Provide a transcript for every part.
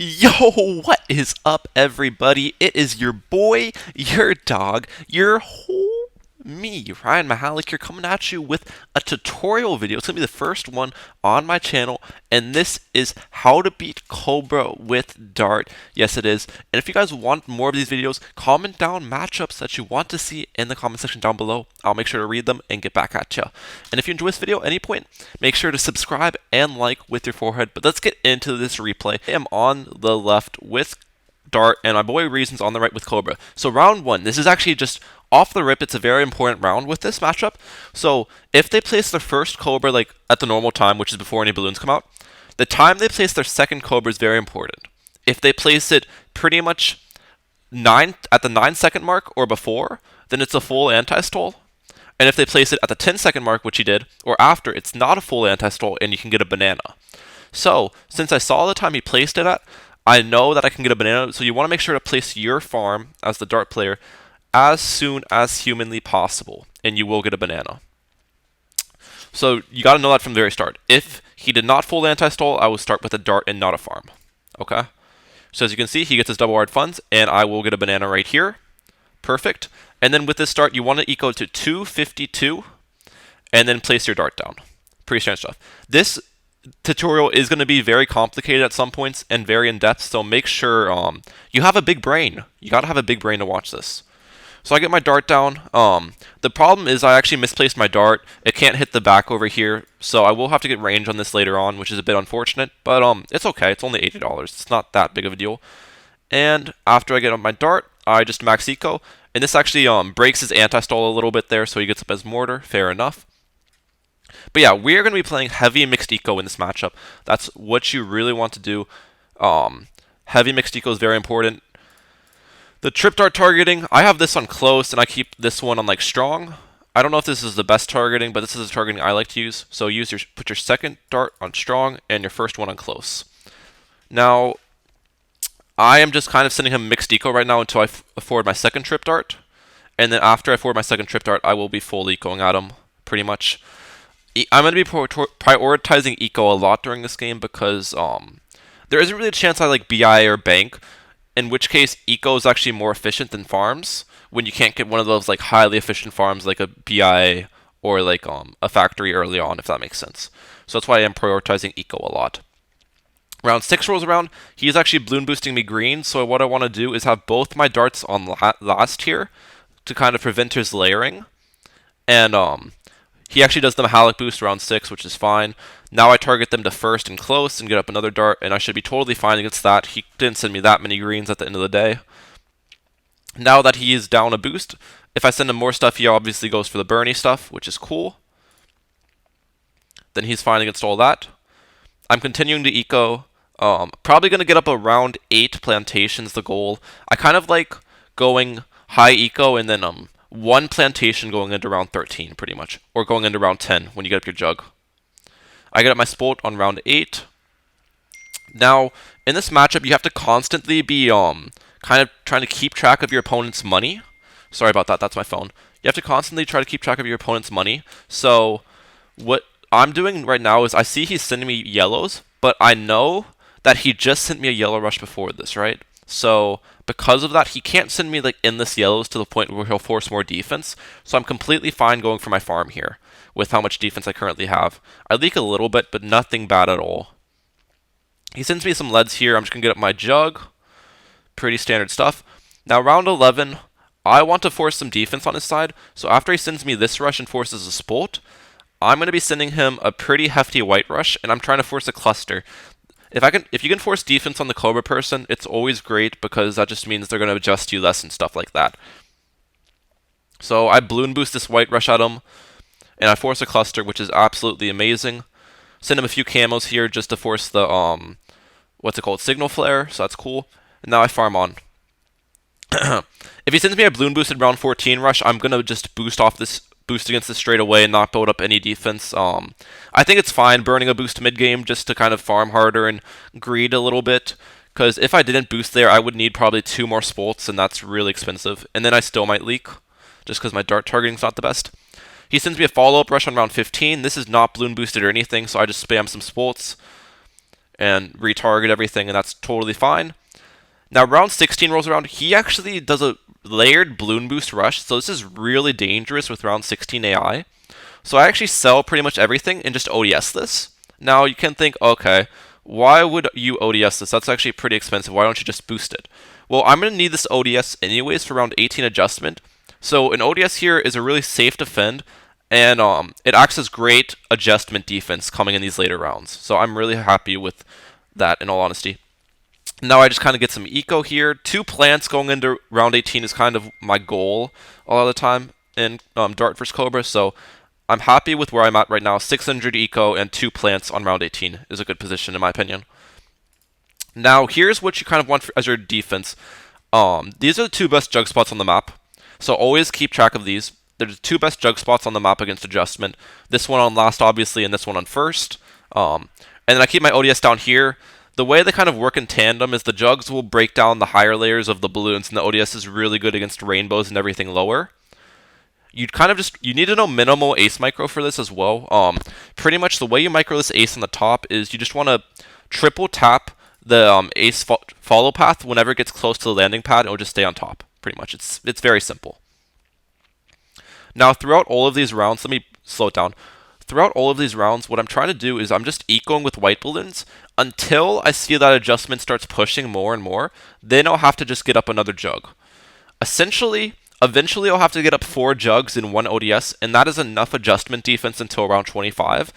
Yo, what is up, everybody? It is your boy, your dog, your whole me, Ryan Mehalic, here coming at you with a tutorial video. It's going to be the first one on my channel, and this is how to beat Cobra with Dart. Yes, it is. And if you guys want more of these videos, comment down matchups that you want to see in the comment section down below. I'll make sure to read them and get back at you. And if you enjoy this video at any point, make sure to subscribe and like with your forehead. But let's get into this replay. I am on the left with Dart, and my boy Reason's on the right with Cobra. So round one, this is actually just off the rip, it's a very important round with this matchup. So if they place their first Cobra like at the normal time, which is before any balloons come out, the time they place their second Cobra is very important. If they place it pretty much at the 9-second mark or before, then it's a full anti-stall. And if they place it at the 10-second mark, which he did, or after, it's not a full anti-stall and you can get a banana. So since I saw the time he placed it at, I know that I can get a banana, so you want to make sure to place your farm as the Dart player as soon as humanly possible, and you will get a banana. So you got to know that from the very start. If he did not full anti-stall, I will start with a Dart and not a farm. Okay? So as you can see, he gets his double wired funds, and I will get a banana right here. Perfect. And then with this start, you want to eco to 252, and then place your Dart down. Pretty standard stuff. This tutorial is going to be very complicated at some points and very in-depth, so make sure you have a big brain. You got to have a big brain to watch this. So I get my Dart down. The problem is I actually misplaced my Dart. It can't hit the back over here, so I will have to get range on this later on, which is a bit unfortunate, but it's okay. It's only $80. It's not that big of a deal. And after I get on my Dart, I just max eco, and this actually breaks his anti-stall a little bit there, so he gets up as mortar. Fair enough. But yeah, we are going to be playing heavy mixed eco in this matchup. That's what you really want to do. Heavy mixed eco is very important. The trip dart targeting, I have this on close, and I keep this one on like strong. I don't know if this is the best targeting, but this is the targeting I like to use. So put your second dart on strong and your first one on close. Now, I am just kind of sending him mixed eco right now until I afford my second trip dart. And then after I afford my second trip dart, I will be fully ecoing at him, pretty much. I'm going to be prioritizing eco a lot during this game because there isn't really a chance I like BI or bank, in which case eco is actually more efficient than farms when you can't get one of those like highly efficient farms like a BI or like a factory early on, if that makes sense. So that's why I am prioritizing eco a lot. Round 6 rolls around, he's actually balloon boosting me green, so what I want to do is have both my darts on last here to kind of prevent his layering. And he actually does the Mehalic boost around 6, which is fine. Now I target them to first and close and get up another dart, and I should be totally fine against that. He didn't send me that many greens at the end of the day. Now that he is down a boost, if I send him more stuff, he obviously goes for the Bernie stuff, which is cool. Then he's fine against all that. I'm continuing to eco. Probably going to get up around 8 plantations, the goal. I kind of like going high eco and then one plantation going into round 13, pretty much. Or going into round 10 when you get up your jug. I get up my sport on round 8. Now, in this matchup, you have to constantly be kind of trying to keep track of your opponent's money. Sorry about that, that's my phone. You have to constantly try to keep track of your opponent's money. So, what I'm doing right now is I see he's sending me yellows, but I know that he just sent me a yellow rush before this, right? So, because of that, he can't send me like endless yellows to the point where he'll force more defense. So I'm completely fine going for my farm here with how much defense I currently have. I leak a little bit, but nothing bad at all. He sends me some leads here. I'm just going to get up my jug. Pretty standard stuff. Now, round 11, I want to force some defense on his side. So after he sends me this rush and forces a sport, I'm going to be sending him a pretty hefty white rush, and I'm trying to force a cluster. If you can force defense on the Cobra person, it's always great because that just means they're going to adjust you less and stuff like that. So I balloon boost this white rush at him, and I force a cluster, which is absolutely amazing. Send him a few camos here just to force the what's it called, signal flare. So that's cool. And now I farm on. If he sends me a balloon boosted round 14 rush, I'm gonna just boost against this straight away and not build up any defense. I think it's fine burning a boost mid-game just to kind of farm harder and greed a little bit, because if I didn't boost there, I would need probably 2 more spolts, and that's really expensive. And then I still might leak, just because my dart targeting's not the best. He sends me a follow-up rush on round 15. This is not balloon boosted or anything, so I just spam some spolts. and retarget everything, and that's totally fine. Now round 16 rolls around, he actually does a layered balloon boost rush, so this is really dangerous with round 16 AI. So I actually sell pretty much everything and just ODS this. Now you can think, okay, why would you ODS this? That's actually pretty expensive. Why don't you just boost it? Well, I'm going to need this ODS anyways for round 18 adjustment. So an ODS here is a really safe defend, and it acts as great adjustment defense coming in these later rounds. So I'm really happy with that, in all honesty. Now I just kind of get some eco here. 2 plants going into round 18 is kind of my goal a lot of the time in Dart vs Cobra, so I'm happy with where I'm at right now. 600 eco and 2 plants on round 18 is a good position in my opinion. Now here's what you kind of want as your defense. These are the 2 best jug spots on the map, so always keep track of these. There's 2 best jug spots on the map against adjustment. This one on last, obviously, and this one on first. And then I keep my ODS down here. The way they kind of work in tandem is the jugs will break down the higher layers of the balloons, and the ODS is really good against rainbows and everything lower. You need to know minimal ace micro for this as well. Pretty much the way you micro this ace on the top is you just want to triple tap the ace follow path whenever it gets close to the landing pad. It will just stay on top. Pretty much, it's very simple. Now throughout all of these rounds, let me slow it down. Throughout all of these rounds, what I'm trying to do is I'm just ecoing with white balloons until I see that adjustment starts pushing more and more. Then I'll have to just get up another jug. Eventually I'll have to get up 4 jugs in 1 ODS, and that is enough adjustment defense until round 25.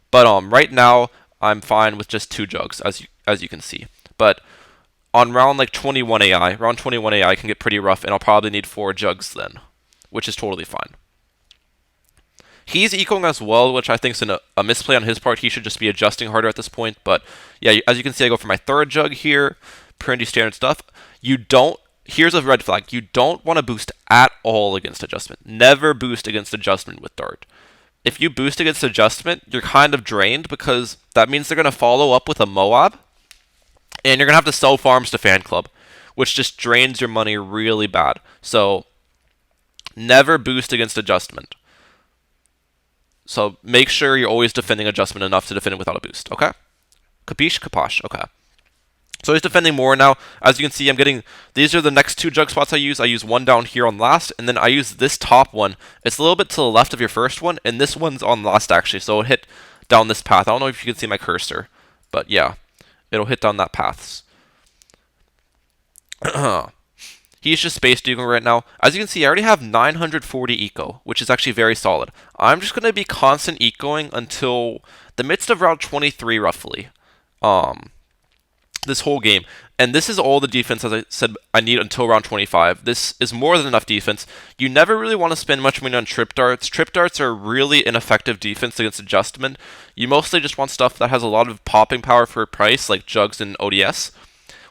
But right now I'm fine with just 2 jugs, as you can see. But on round like 21 AI, can get pretty rough, and I'll probably need 4 jugs then, which is totally fine. He's ecoing as well, which I think is a misplay on his part. He should just be adjusting harder at this point. But yeah, as you can see, I go for my 3rd jug here. Pretty standard stuff. Here's a red flag. You don't want to boost at all against adjustment. Never boost against adjustment with Dart. If you boost against adjustment, you're kind of drained because that means they're going to follow up with a Moab, and you're going to have to sell farms to Fan Club, which just drains your money really bad. So never boost against adjustment. So make sure you're always defending adjustment enough to defend it without a boost, okay? Capiche? Caposh, okay. So he's defending more now. As you can see, these are the next 2 jug spots I use. I use one down here on last, and then I use this top one. It's a little bit to the left of your first one, and this one's on last actually, so it'll hit down this path. I don't know if you can see my cursor, but yeah, it'll hit down that path. He's just space decoing right now. As you can see, I already have 940 eco, which is actually very solid. I'm just going to be constant ecoing until the midst of round 23, roughly. This whole game. And this is all the defense, as I said, I need until round 25. This is more than enough defense. You never really want to spend much money on trip darts. Trip darts are really ineffective defense against adjustment. You mostly just want stuff that has a lot of popping power for a price, like jugs and ODS.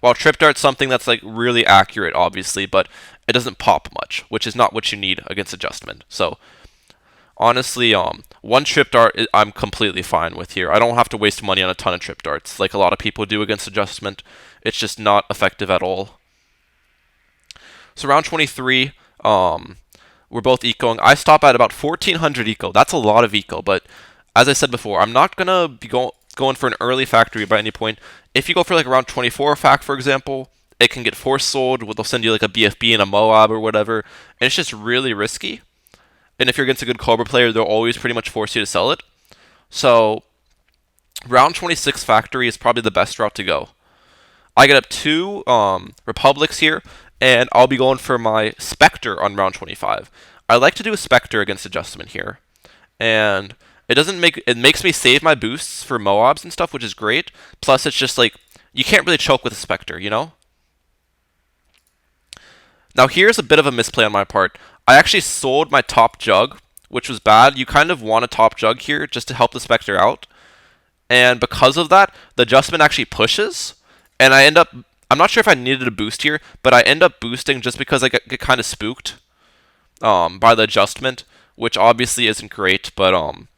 While trip dart's something that's like really accurate, obviously, but it doesn't pop much, which is not what you need against adjustment. So honestly, 1 trip dart I'm completely fine with here. I don't have to waste money on a ton of trip darts like a lot of people do against adjustment. It's just not effective at all. So round 23, we're both ecoing. I stop at about 1400 eco. That's a lot of eco, but as I said before, I'm not going to be going for an early factory by any point. If you go for like around 24 fac, for example, it can get force sold. They'll send you like a BFB and a Moab or whatever, and it's just really risky. And if you're against a good Cobra player, they'll always pretty much force you to sell it. So round 26 factory is probably the best route to go. I get up 2 Republics here, and I'll be going for my Spectre on round 25. I like to do a Spectre against adjustment here, and it makes me save my boosts for Moabs and stuff, which is great. Plus, it's just like you can't really choke with a Spectre, you know? Now here's a bit of a misplay on my part. I actually sold my top jug, which was bad. You kind of want a top jug here just to help the Spectre out. And because of that, the adjustment actually pushes. And I'm not sure if I needed a boost here, but I end up boosting just because I get kind of spooked by the adjustment, which obviously isn't great, but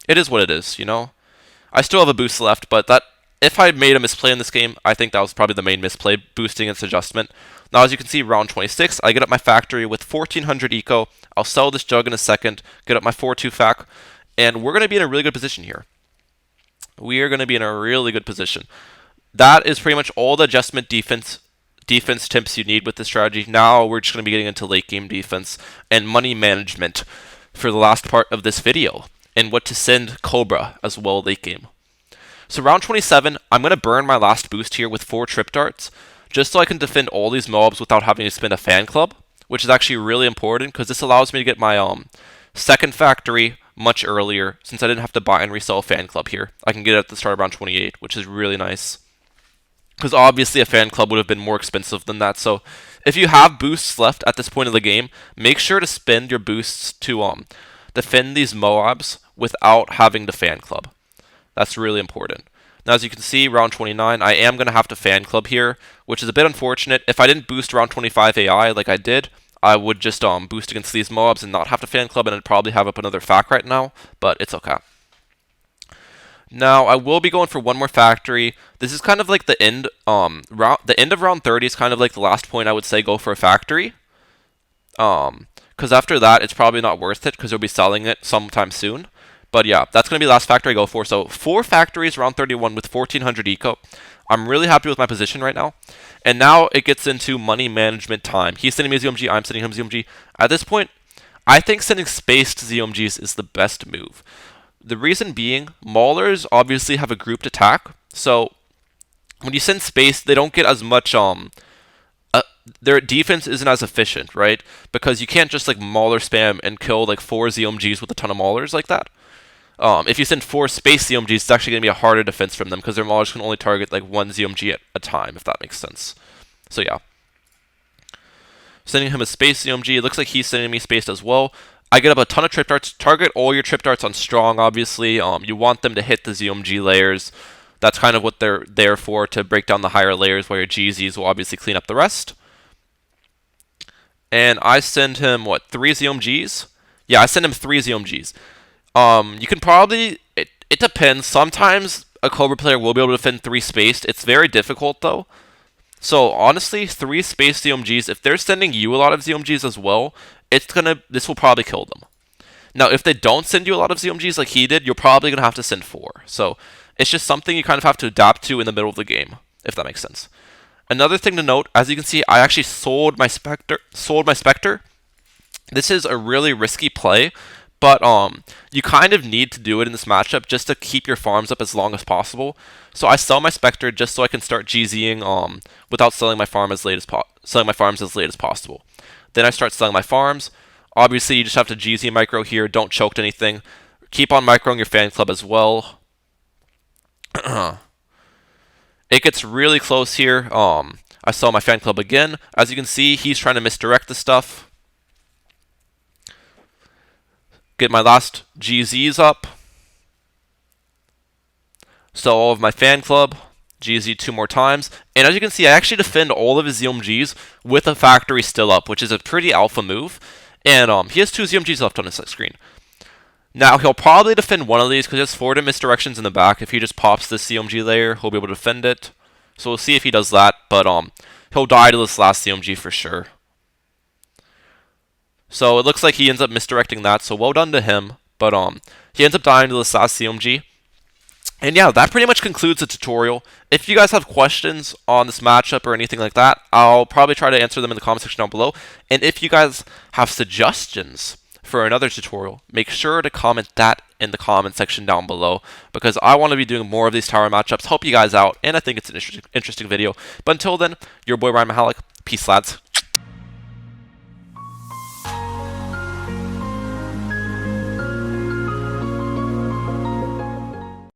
it is what it is, you know? I still have a boost left, but if I made a misplay in this game, I think that was probably the main misplay, boosting its adjustment. Now, as you can see, round 26, I get up my factory with 1400 eco. I'll sell this jug in a second, get up my 4-2 fac, and we're going to be in a really good position here. We are going to be in a really good position. that is pretty much all the adjustment defense tips you need with this strategy. Now we're just going to be getting into late game defense and money management for the last part of this video, and what to send Cobra as well late game. So round 27, I'm going to burn my last boost here with 4 trip darts, just so I can defend all these mobs without having to spend a fan club, which is actually really important because this allows me to get my second factory much earlier, since I didn't have to buy and resell a fan club here. I can get it at the start of round 28, which is really nice. Because obviously a fan club would have been more expensive than that. So if you have boosts left at this point of the game, make sure to spend your boosts to defend these mobs without having the fan club. That's really important. Now, as you can see, round 29, I am going to have to fan club here, which is a bit unfortunate. If I didn't boost round 25 AI like I did, I would just boost against these mobs and not have to fan club, and I'd probably have up another fac right now, but it's okay. Now, I will be going for one more factory. This is kind of like the end of round 30 is kind of like the last point I would say go for a factory. Because after that, it's probably not worth it because you'll be selling it sometime soon. But yeah, that's going to be the last factory I go for. So 4 factories round 31 with 1400 eco. I'm really happy with my position right now. And now it gets into money management time. He's sending me a ZOMG, I'm sending him ZOMG. At this point, I think sending spaced ZOMGs is the best move. The reason being, Maulers obviously have a grouped attack, so when you send space, they don't get as much, their defense isn't as efficient, right? Because you can't just, like, Mauler spam and kill, like, 4 ZOMGs with a ton of Maulers like that. If you send 4 space ZOMGs, it's actually going to be a harder defense from them, because their Maulers can only target, like, 1 ZOMG at a time, if that makes sense. So, yeah. Sending him a space ZOMG, it looks like he's sending me spaced as well. I get up a ton of trip darts. Target all your trip darts on strong, obviously. You want them to hit the ZOMG layers. That's kind of what they're there for, to break down the higher layers, while your GZs will obviously clean up the rest. And I send him, what, 3 ZOMGs? Yeah, I send him 3 ZOMGs. You can probably, it depends. Sometimes a Cobra player will be able to defend 3 spaced. It's very difficult, though. So, honestly, 3 spaced ZOMGs, if they're sending you a lot of ZOMGs as well, this will probably kill them. Now, if they don't send you a lot of ZOMGs like he did, you're probably going to have to send 4. So, it's just something you kind of have to adapt to in the middle of the game, if that makes sense. Another thing to note, as you can see, I actually sold my Spectre. This is a really risky play, but you kind of need to do it in this matchup just to keep your farms up as long as possible. So I sell my Spectre just so I can start GZing without selling my farms as late as possible. Then I start selling my farms. Obviously, you just have to GZ micro here. Don't choke to anything. Keep on microing your fan club as well. It gets really close here. I sell my fan club again. As you can see, he's trying to misdirect the stuff. Get my last GZs up. Sell all of my fan club. GZ 2 more times. And as you can see, I actually defend all of his ZOMGs with a factory still up, which is a pretty alpha move. And he has 2 ZOMGs left on his screen. Now, he'll probably defend one of these because he has 4 misdirections in the back. If he just pops this ZOMG layer, he'll be able to defend it. So we'll see if he does that, but he'll die to this last ZOMG for sure. So it looks like he ends up misdirecting that, so well done to him. But he ends up dying to this last ZOMG. And yeah, that pretty much concludes the tutorial. If you guys have questions on this matchup or anything like that, I'll probably try to answer them in the comment section down below. And if you guys have suggestions for another tutorial, make sure to comment that in the comment section down below, because I want to be doing more of these tower matchups, help you guys out, and I think it's an interesting video. But until then, your boy Ryan Mehalic. Peace, lads.